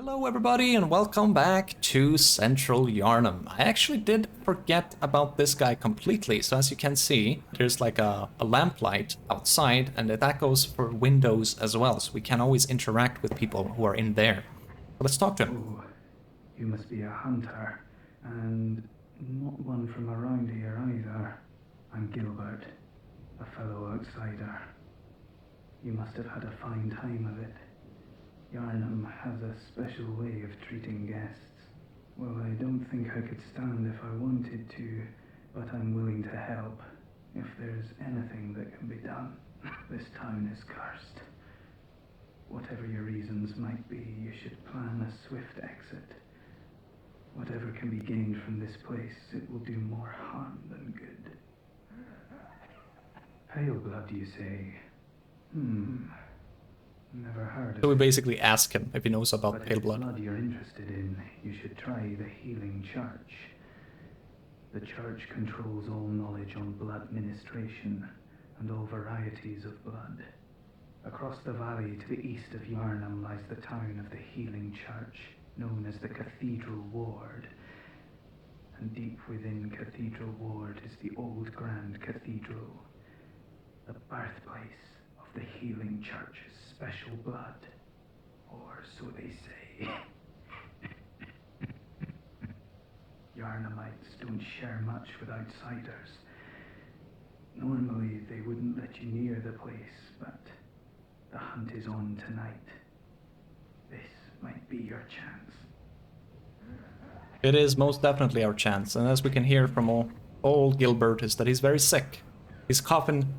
Hello everybody and welcome back to Central Yharnam. I actually did forget about this guy completely, so as you can see, there's like a lamplight outside, and that goes for windows as well, so we can always interact with people who are in there. So let's talk to him. Oh, you must be a hunter, and not one from around here either. I'm Gilbert, a fellow outsider. You must have had a fine time of it. Yharnam has a special way of treating guests. Well, I don't think I could stand if I wanted to, but I'm willing to help. If there's anything that can be done. This town is cursed. Whatever your reasons might be, you should plan a swift exit. Whatever can be gained from this place, it will do more harm than good. Pale blood, you say? Never heard of it. So we basically ask him if he knows about pale blood. Blood you're interested in, you should try the Healing Church. The church controls all knowledge on blood ministration and all varieties of blood. Across the valley to the east of Yharnam lies the town of the Healing Church, known as the Cathedral Ward. And deep within Cathedral Ward is the old Grand Cathedral, the birthplace of the Healing Church's special blood, or so they say. Yharnamites don't share much with outsiders. Normally they wouldn't let you near the place, but the hunt is on tonight. This might be your chance. It is most definitely our chance, and as we can hear from old Gilbert is that he's very sick. He's coughing,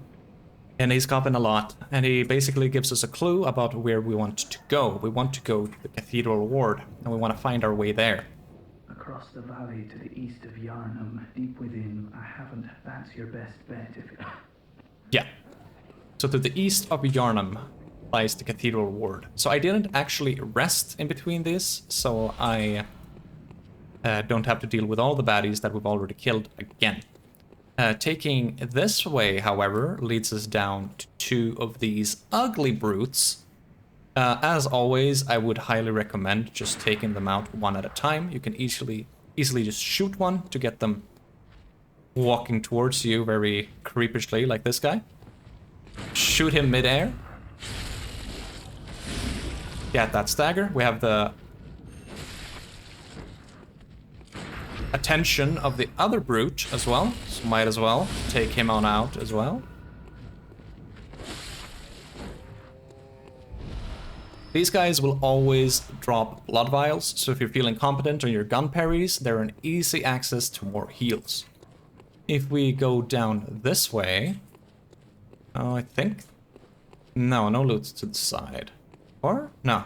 and he's coughing a lot, and he basically gives us a clue about where we want to go. We want to go to the Cathedral Ward, and we want to find our way there. Across the valley to the east of Yharnam, deep within, that's your best bet if it... Yeah. So to the east of Yharnam lies the Cathedral Ward. So I didn't actually rest in between this, so I don't have to deal with all the baddies that we've already killed again. Taking this way, however, leads us down to two of these ugly brutes. As always, I would highly recommend just taking them out one at a time. You can easily just shoot one to get them walking towards you very creepishly, like this guy. Shoot him mid-air. Get that stagger. We have the attention of the other brute as well, so might as well take him on out as well. These guys will always drop blood vials, so if you're feeling competent on your gun parries, they're an easy access to more heals. If we go down this way, oh, I think, no loot to the side, or no.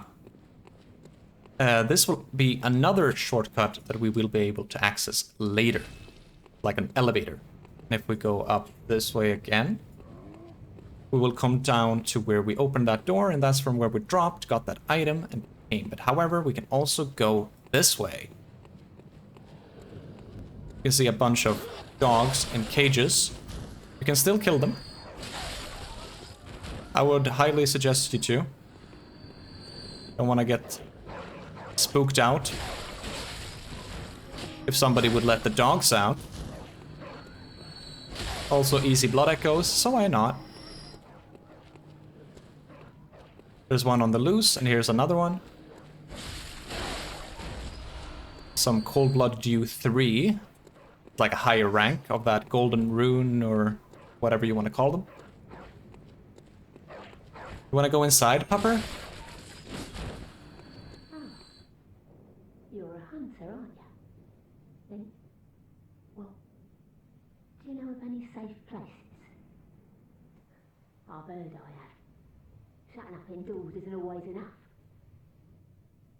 This will be another shortcut that we will be able to access later, like an elevator. And if we go up this way again, we will come down to where we opened that door, and that's from where we dropped, got that item, and came. But however, we can also go this way. You can see a bunch of dogs in cages. You can still kill them. I would highly suggest you to. Don't want to get spooked out. If somebody would let the dogs out. Also easy blood echoes, so why not? There's one on the loose, and here's another one. Some Cold Blood Dew 3. Like a higher rank of that golden rune, or whatever you want to call them. You want to go inside, Pupper? You're a hunter, aren't you? Then, well, do you know of any safe places? I've heard I have. Shutting up indoors isn't always enough.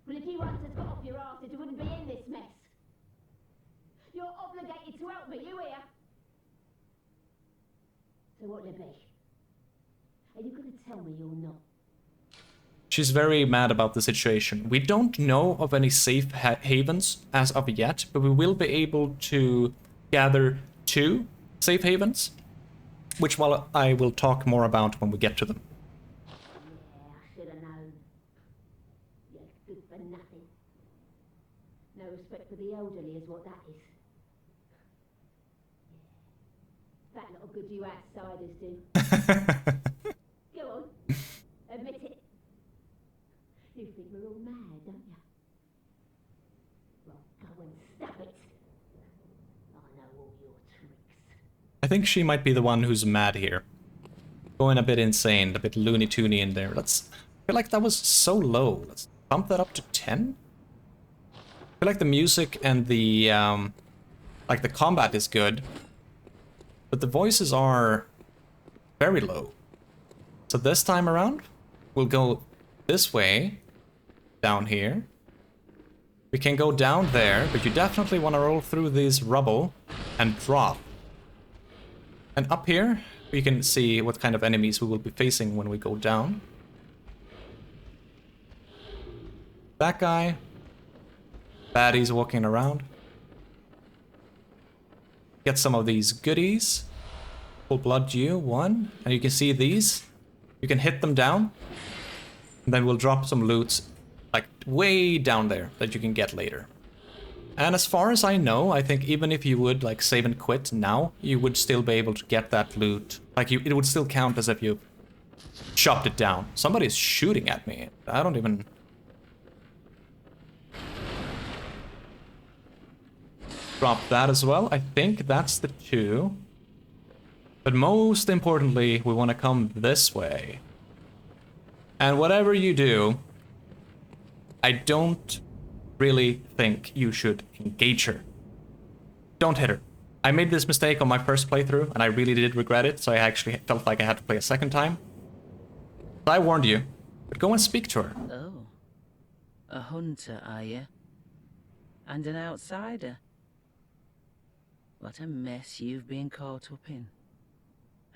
Well, if you once had got off your arse, you wouldn't be in this mess. You're obligated to help me, you hear? So what'll it be? Are you going to tell me you're not? She's very mad about the situation. We don't know of any safe havens as of yet, but we will be able to gather 2 safe havens, which I will talk more about when we get to them. Yeah, I should have known. You're good for nothing. no respect for the elderly is what that is. That lot of good you outsiders do. Go on, admit it. You think we're all mad, don't you? Well, go and stop it. I know all your tricks. I think she might be the one who's mad here. Going a bit insane, a bit Looney Toony in there. Let's... I feel like that was so low. Let's bump that up to 10. I feel like the music and the like the combat is good, but the voices are very low. So this time around, we'll go this way, down here. We can go down there, but you definitely want to roll through these rubble and drop. And up here, we can see what kind of enemies we will be facing when we go down. That guy. Baddies walking around. Get some of these goodies. Full blood dew, 1. And you can see these. You can hit them down. And then we'll drop some loot, like way down there, that you can get later. And as far as I know, I think even if you would like save and quit now, you would still be able to get that loot. Like it would still count as if you chopped it down. Somebody's shooting at me. I don't even... Drop that as well. I think that's the 2. But most importantly, we want to come this way. And whatever you do, I don't really think you should engage her. Don't hit her. I made this mistake on my first playthrough, and I really did regret it, so I actually felt like I had to play a second time. So I warned you, but go and speak to her. Oh, a hunter, are you? And an outsider? What a mess you've been caught up in.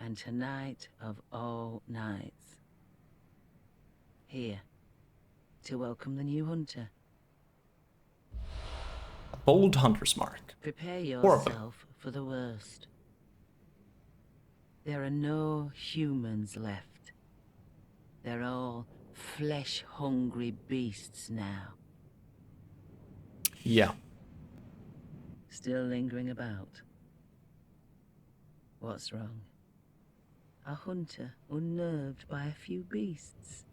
And tonight of all nights. Here, to welcome the new hunter. A bold hunter's mark. Prepare yourself for the worst. There are no humans left. They're all flesh-hungry beasts now. Yeah. Still lingering about. What's wrong? A hunter unnerved by a few beasts?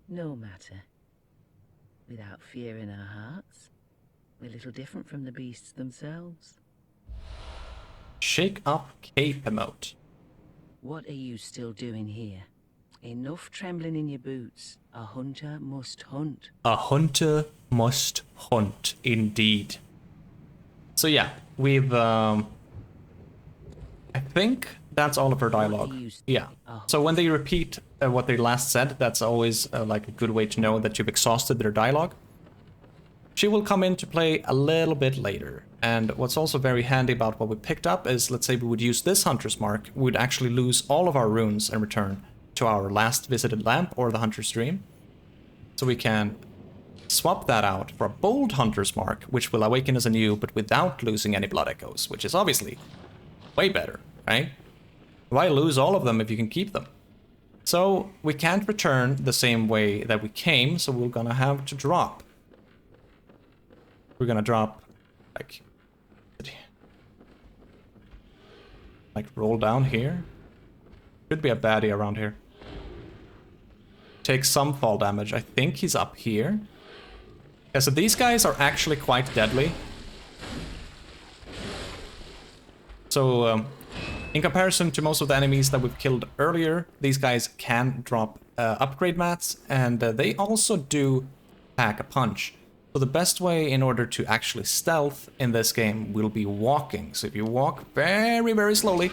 No matter. Without fear in our hearts, we're little different from the beasts themselves. Shake up cape emote. What are you still doing here? Enough trembling in your boots. A hunter must hunt. A hunter must hunt, indeed. So yeah, we've, I think that's all of her dialogue. Yeah. So when they repeat what they last said, that's always like a good way to know that you've exhausted their dialogue. She will come into play a little bit later. And what's also very handy about what we picked up is, let's say we would use this hunter's mark, we would actually lose all of our runes and return to our last visited lamp or the hunter's dream. So we can swap that out for a bold hunter's mark, which will awaken us anew, but without losing any blood echoes, which is obviously way better, right? Why lose all of them if you can keep them? So we can't return the same way that we came, so we're gonna have to drop. We're gonna drop, like roll down here. Should be a baddie around here. Take some fall damage. I think he's up here. Yeah, so these guys are actually quite deadly. So, in comparison to most of the enemies that we've killed earlier, these guys can drop upgrade mats, and they also do pack a punch. So the best way in order to actually stealth in this game will be walking. So if you walk very, very slowly,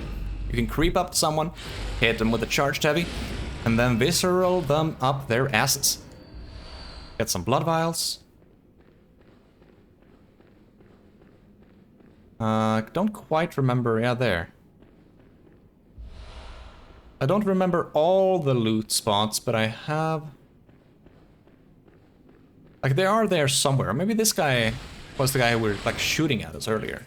you can creep up to someone, hit them with a charged heavy, and then visceral them up their asses. Get some blood vials. Don't quite remember, yeah, there. I don't remember all the loot spots, but I have... Like, they are there somewhere. Maybe this guy was the guy who were, like, shooting at us earlier.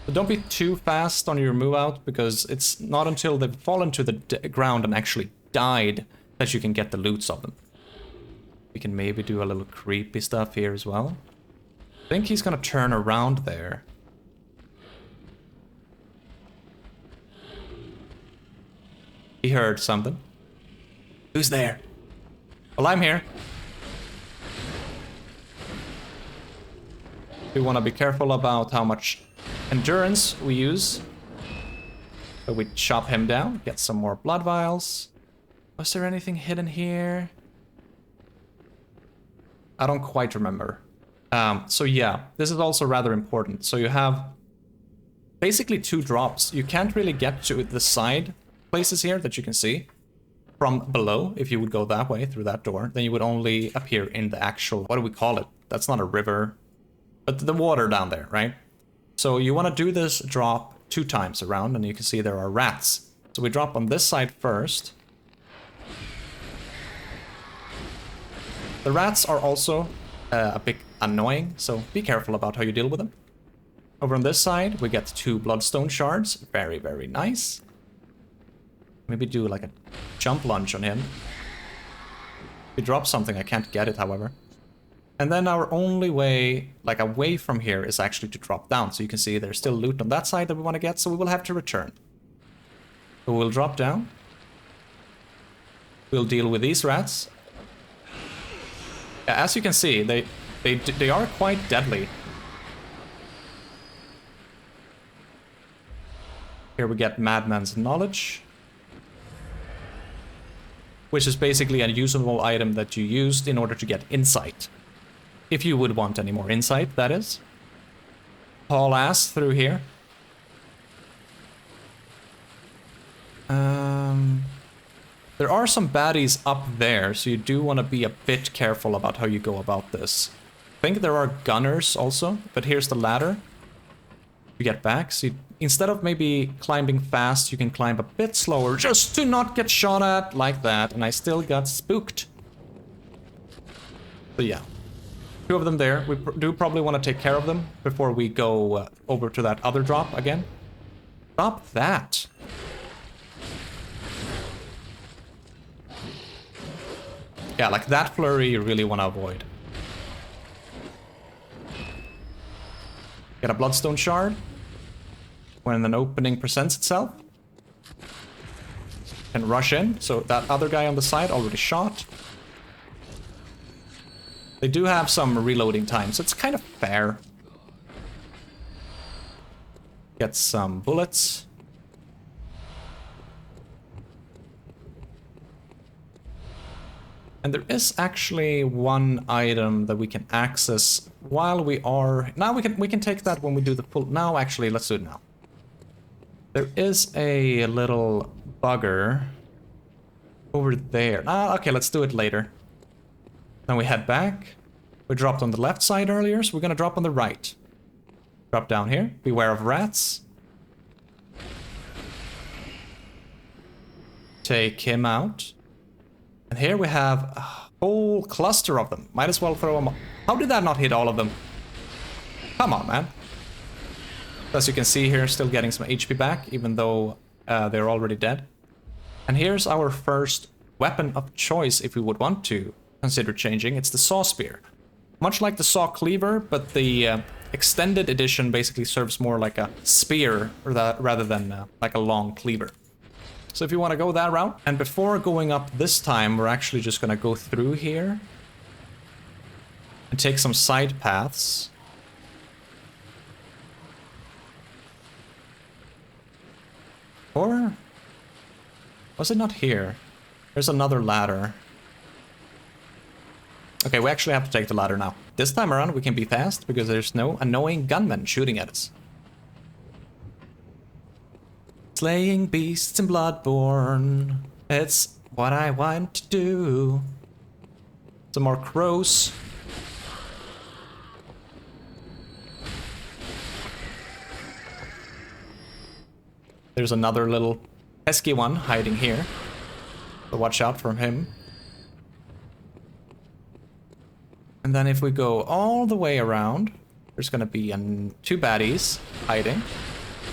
But don't be too fast on your move out, because it's not until they've fallen to the ground and actually died that you can get the loots of them. We can maybe do a little creepy stuff here as well. I think he's gonna turn around there. He heard something. Who's there? Well, I'm here. We want to be careful about how much endurance we use. So we chop him down, get some more blood vials. Was there anything hidden here? I don't quite remember. So yeah, this is also rather important. So you have basically 2 drops. You can't really get to the side places here that you can see from below. If you would go that way through that door, then you would only appear in the actual, what do we call it? That's not a river, but the water down there, right? So you want to do this drop 2 times around, and you can see there are rats. So we drop on this side first. The rats are also a bit annoying, so be careful about how you deal with them. Over on this side, we get 2 Bloodstone Shards. Very, very nice. Maybe do like a jump lunge on him. If he drops something, I can't get it, however. And then our only way, like away from here, is actually to drop down. So you can see there's still loot on that side that we want to get, so we will have to return. So we'll drop down. We'll deal with these rats. Yeah, as you can see, they are quite deadly. Here we get Madman's knowledge, which is basically a usable item that you used in order to get insight. If you would want any more insight, that is. Haul ass through here. There are some baddies up there, so you do want to be a bit careful about how you go about this. I think there are gunners also, but here's the ladder. You get back, so instead of maybe climbing fast, you can climb a bit slower just to not get shot at like that, and I still got spooked. So yeah, 2 of them there. We do probably want to take care of them before we go over to that other drop again. Stop that. Yeah, like that flurry you really want to avoid. Get a Bloodstone Shard when an opening presents itself. And rush in. So that other guy on the side already shot. They do have some reloading time, so it's kind of fair. Get some bullets. And there is actually one item that we can access while we are... Now we can take that when we do the full... Now, actually, let's do it now. There is a little bugger over there. Okay, let's do it later. Then we head back. We dropped on the left side earlier, so we're gonna drop on the right. Drop down here. Beware of rats. Take him out. And here we have a whole cluster of them. Might as well throw them... How did that not hit all of them? Come on, man. As you can see here, still getting some HP back, even though they're already dead. And here's our first weapon of choice if we would want to consider changing. It's the Saw Spear. Much like the Saw Cleaver, but the extended edition basically serves more like a spear rather than like a long cleaver. So if you want to go that route, and before going up this time, we're actually just going to go through here and take some side paths. Or was it not here? There's another ladder. Okay, we actually have to take the ladder now. This time around we can be fast because there's no annoying gunmen shooting at us. Slaying beasts in Bloodborne. It's what I want to do. Some more crows. There's another little pesky one hiding here. So watch out for him. And then if we go all the way around, there's gonna be 2 baddies hiding.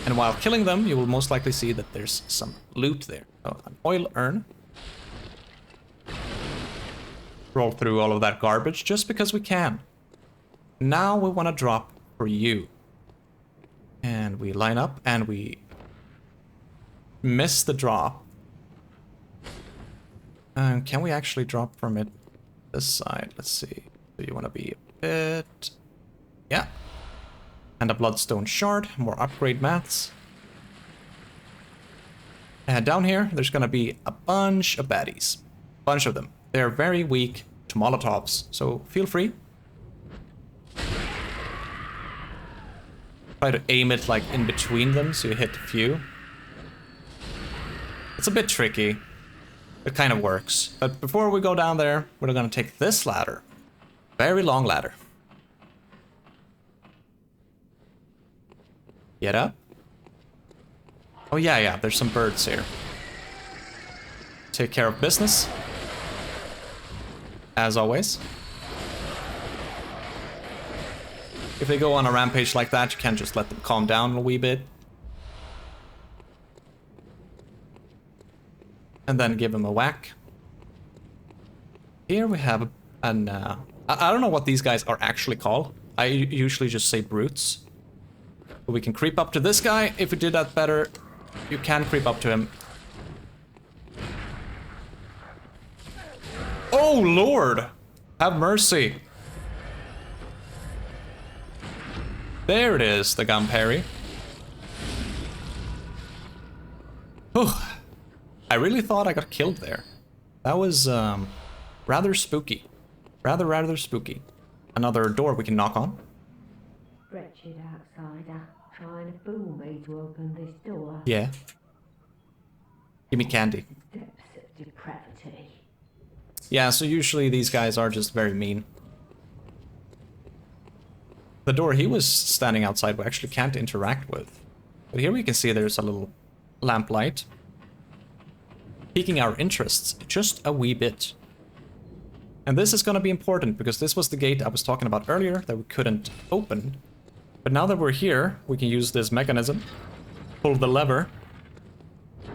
And while killing them, you will most likely see that there's some loot there. So, an oil urn. roll through all of that garbage just because we can. Now we want to drop for you. And we line up and we miss the drop. Can we actually drop from it this side? Let's see. Do you want to be a bit... Yeah. And a Bloodstone Shard, more upgrade maths. And down here, there's going to be a bunch of baddies. Bunch of them. They're very weak to Molotovs, so feel free. Try to aim it like in between them so you hit a few. It's a bit tricky. It kind of works. But before we go down there, we're going to take this ladder. Very long ladder. Get up. Oh yeah, there's some birds here. Take care of business. As always. If they go on a rampage like that, you can't just let them calm down a wee bit. And then give them a whack. Here we have an... I don't know what these guys are actually called. I usually just say brutes. But we can creep up to this guy. If we did that better, you can creep up to him. Oh, Lord! Have mercy. There it is, the gun parry. Whew. I really thought I got killed there. That was rather spooky. Rather spooky. Another door we can knock on. Wretched outsider, trying to fool me to open this door. Yeah. Give me candy. Depths of depravity. Yeah, so usually these guys are just very mean. The door he was standing outside we actually can't interact with. But here we can see there's a little lamplight. Piquing our interests just a wee bit. And this is going to be important because this was the gate I was talking about earlier that we couldn't open. But now that we're here, we can use this mechanism, pull the lever,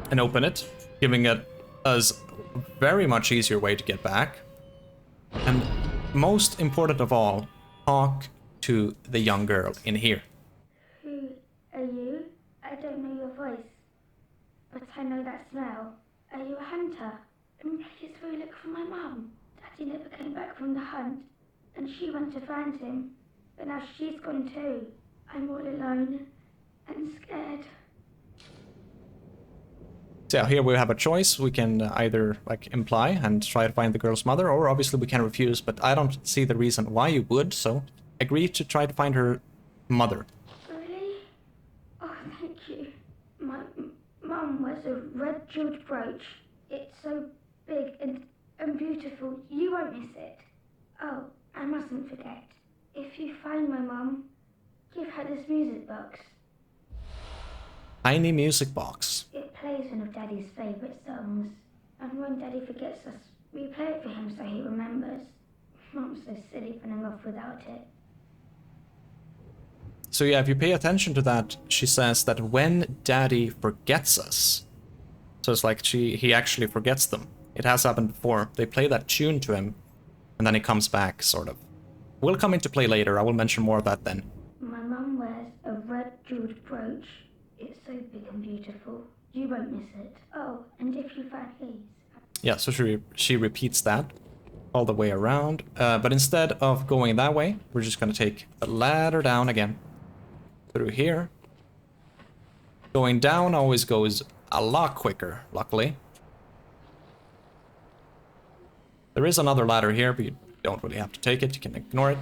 and open it, giving it us a very much easier way to get back. And most important of all, talk to the young girl in here. Who are you? I don't know your voice, but I know that smell. Are you a hunter? Please go look for my mum. Daddy never came back from the hunt, and she went to find him, but now she's gone too. I'm all alone and scared. So here we have a choice. We can either like imply and try to find the girl's mother, or obviously we can refuse, but I don't see the reason why you would, so agree to try to find her mother. Really? Oh, thank you. My mum wears a red jeweled brooch. It's so big and beautiful. You won't miss it. Oh, I mustn't forget. If you find my mum, give her this music box. Tiny music box. It plays one of Daddy's favourite songs. And when Daddy forgets us, we play it for him so he remembers. Mum's so silly running off without it. So yeah, if you pay attention to that, she says that when Daddy forgets us, so it's like he actually forgets them. It has happened before. They play that tune to him, and then he comes back, sort of. Will come into play later. I will mention more of that then. My mum wears a red jeweled brooch. It's so big and beautiful. You won't miss it. Oh, and if you find these... Yeah, so she repeats that all the way around. But instead of going that way, we're just going to take the ladder down again. Through here. Going down always goes a lot quicker, luckily. There is another ladder here, but you don't really have to take it. You can ignore it.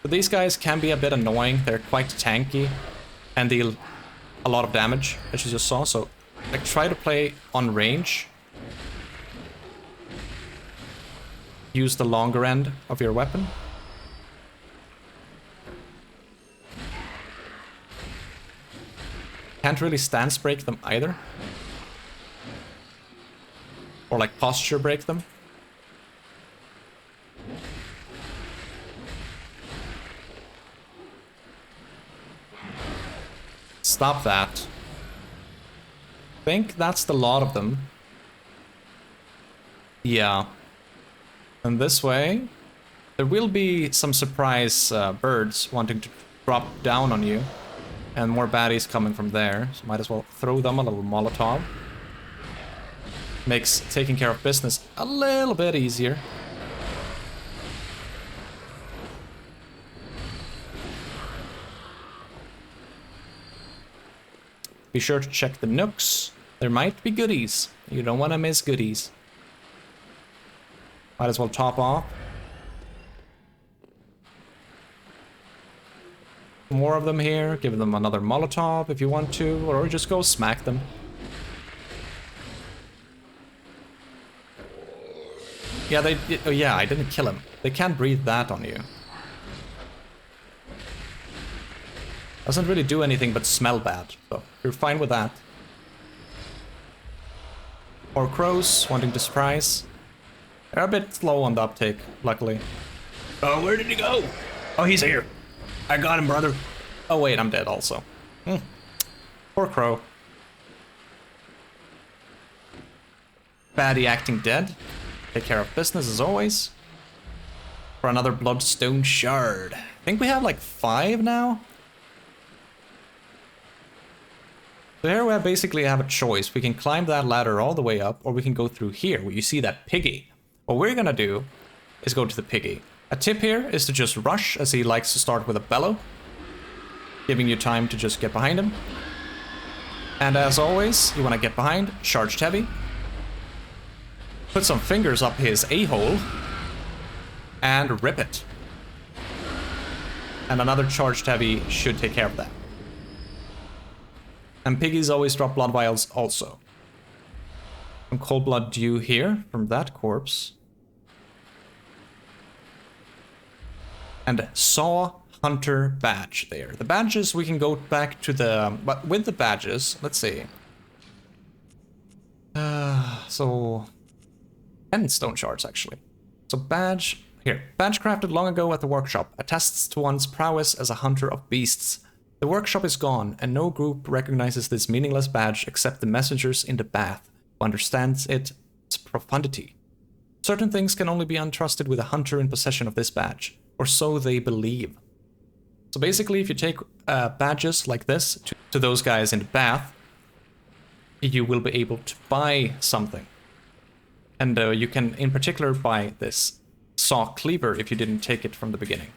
But these guys can be a bit annoying. They're quite tanky and deal a lot of damage, as you just saw. So, like, try to play on range. Use the longer end of your weapon. Can't really stance break them either. Or like posture break them. Stop that. I think that's the lot of them. Yeah. And this way, there will be some surprise birds wanting to drop down on you. And more baddies coming from there, so might as well throw them a little Molotov. Makes taking care of business a little bit easier. Be sure to check the nooks. There might be goodies. You don't want to miss goodies. Might as well top off. More of them here. Give them another Molotov if you want to, or just go smack them. Yeah, oh yeah, I didn't kill him. They can't breathe that on you. Doesn't really do anything but smell bad, so you're fine with that. Or crows wanting to surprise. They're a bit slow on the uptake, luckily. Oh, where did he go? Oh, he's here. I got him, brother. Oh wait, I'm dead also. Poor crow. Baddie acting dead. Take care of business as always. For another Bloodstone Shard. I think we have like 5 now. So here we basically have a choice. We can climb that ladder all the way up, or we can go through here where you see that piggy. What we're gonna do is go to the piggy. A tip here is to just rush, as he likes to start with a bellow, giving you time to just get behind him. And as always, you want to get behind, charged heavy, put some fingers up his a-hole, and rip it. And another charged heavy should take care of that. And piggies always drop blood vials also. Some cold blood due here from that corpse. And saw hunter badge there. The badges, we can go back to the... But with the badges, let's see. So 10 stone shards, actually. So badge... Here. Badge crafted long ago at the workshop attests to one's prowess as a hunter of beasts. The workshop is gone, and no group recognizes this meaningless badge except the messengers in the bath, who understands its profundity. Certain things can only be untrusted with a hunter in possession of this badge. Or so they believe. So basically, if you take badges like this to those guys in the bath, you will be able to buy something. And you can, in particular, buy this saw cleaver if you didn't take it from the beginning.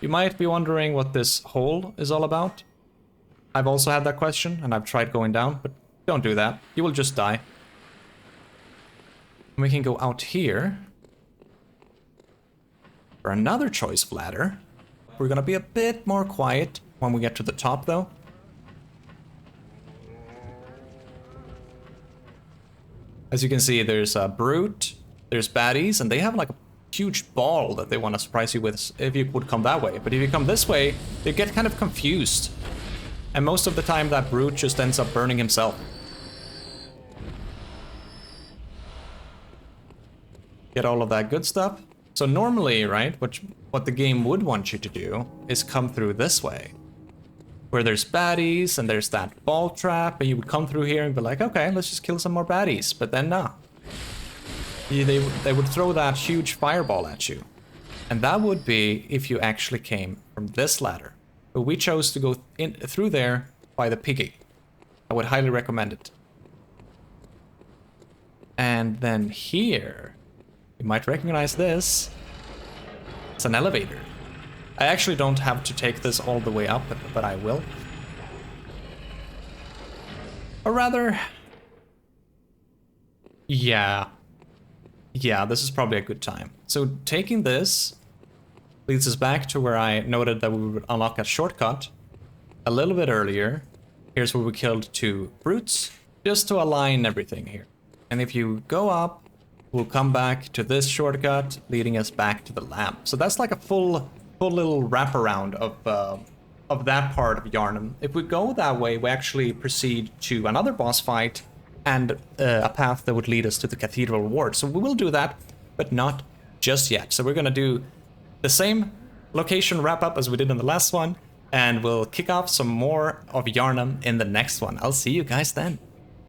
You might be wondering what this hole is all about. I've also had that question, and I've tried going down, but don't do that. You will just die. And we can go out here. For another choice of ladder. We're gonna be a bit more quiet when we get to the top though. As you can see, there's a brute, there's baddies, and they have like a huge ball that they want to surprise you with if you would come that way. But if you come this way, they get kind of confused. And most of the time that brute just ends up burning himself. Get all of that good stuff. So normally, right, what the game would want you to do is come through this way. Where there's baddies and there's that ball trap, and you would come through here and be like, okay, let's just kill some more baddies. But then no. They would throw that huge fireball at you. And that would be if you actually came from this ladder. But we chose to go in through there by the piggy. I would highly recommend it. And then here... You might recognize this. It's an elevator. I actually don't have to take this all the way up, but I will. Or rather... Yeah, this is probably a good time. So taking this leads us back to where I noted that we would unlock a shortcut a little bit earlier. Here's where we killed 2 brutes, just to align everything here. And if you go up, we'll come back to this shortcut, leading us back to the lamp. So that's like a full little wraparound of that part of Yharnam. If we go that way, we actually proceed to another boss fight and a path that would lead us to the Cathedral Ward. So we will do that, but not just yet. So we're gonna do the same location wrap up as we did in the last one, and we'll kick off some more of Yharnam in the next one. I'll see you guys then.